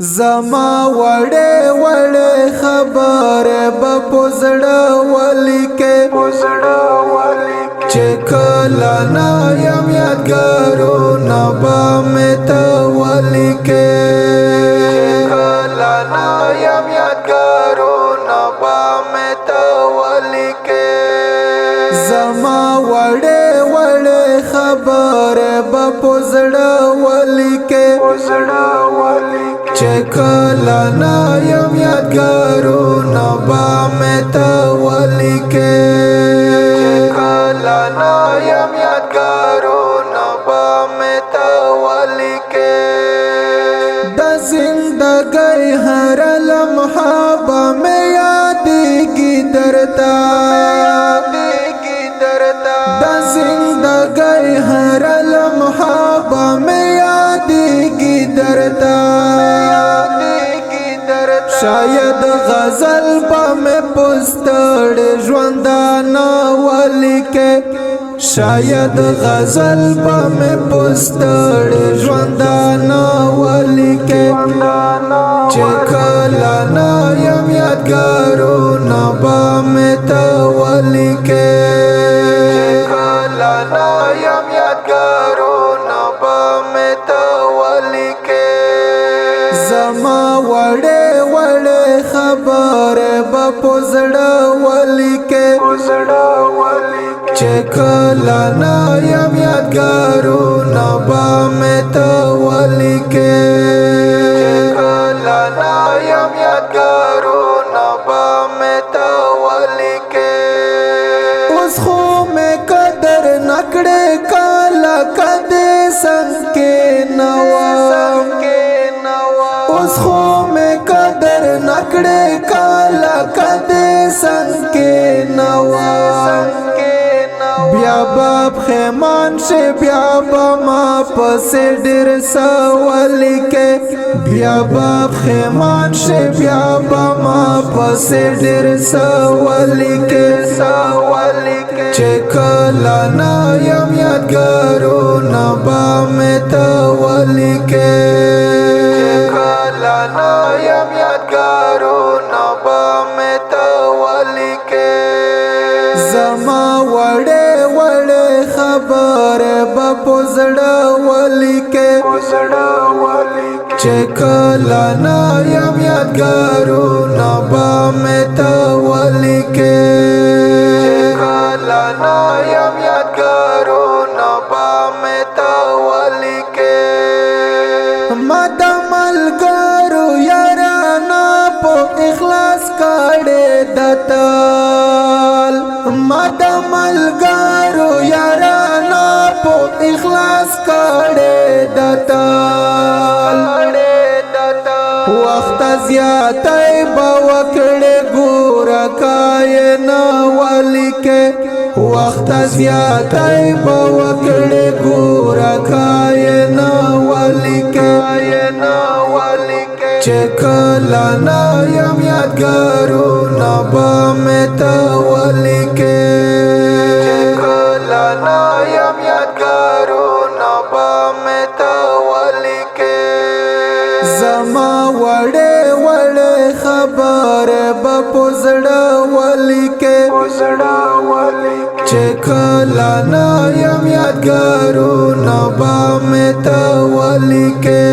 زما وړې وړې خبره به پزړه ولیکې چې کله نه یم یادګارونه به مې ته ولیکې زما وړې وړې خبره به پزړه ولیکې چې کله نه یم یادګارونه به مې ته ولیکې د زندګۍ هر لمحه به مې یادېږي درته د زندګۍ هر لمحه به مې یادېږي درته شاید غزل به مې پستړې ژوندانه ولیکې شاید غزل به مې پستړې ژوندانه ولیکې چې کله نه یم یادګارونه به مې ته ولیکې زما وړې وړې خبره به پزړه ولیکې چې کله نه یم یادګارونه به مې ته ولیکې اوس خو مې قدر نکړې کله کدې څنګ کې نه وم اوس خو مې قدر نکړې کله کدې څنګ کې نه وم بیا به پښېمان شې بیا به ما پسې ډېر څه ولیکې بیا به پښېمان شې بیا به ما پسې ډېر څه ولیکې چې کله نه یم یادګارونه به مې ته ولیکې زما وړې وړې خبره به پزړه ولیکې چې کله نه یم یادګارونه به مې ته ولیکې ما د ملګرو یارانه په اخلاص کړې د تل ما د ملګرو یارانه په اخلاص کړې د تل وخت زیاتې به وکړې ګوره کاینه ولیکې وخت زیاتې به وکړې ګوره کاینه ولیکې چې کله نه یم یادګارونه به مې ته ولیکې زما وړې وړې خبره به پزړه ولیکې چې کله نه یم یادګارونه به مې ته ولیکې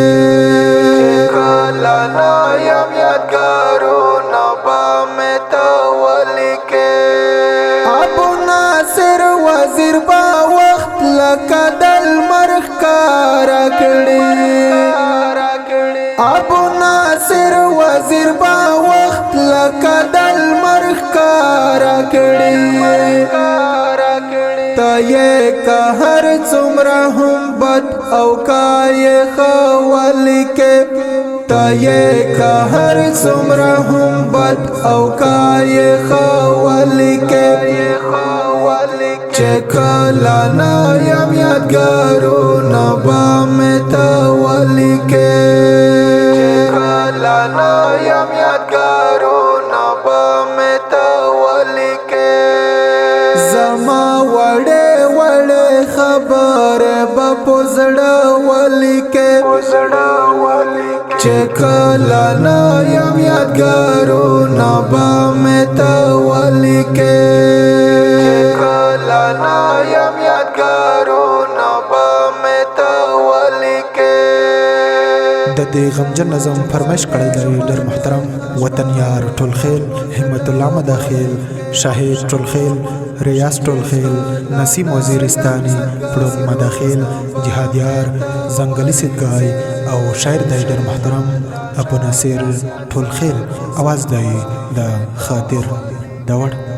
ابو ناصر وزیر با وخت لکه د لمر ښکاره کړي ابو ناصر وزیر با وخت لکه د لمر ښکاره کړي ته یې که هر څومره هم بد او کا یې ښه ولیکې ته یې که هر څومره هم بد او کا یې ښه ولیکې چې کله نه یم یادګارونه به مې ته ولیکې زما وړې وړې خبره به پزړه ولیکې چې کلا نا یم یادګارونه به مې ته ولیکې کلا نا یم یادګارونه به مې ته ولیکې د دې غمجن نظم فرمایش کړی دی ډېر محترم وطن یار ټول خیل همت الله مداخل شاهد ټول خیل ریاض ټول خیل نسیم وزیرستانی پړوک مداخل جهادیار زنګلی سیدګای او شاعر دی ډېر محترم ابو ناصر ټول خیل اواز دی د خاطر داوړ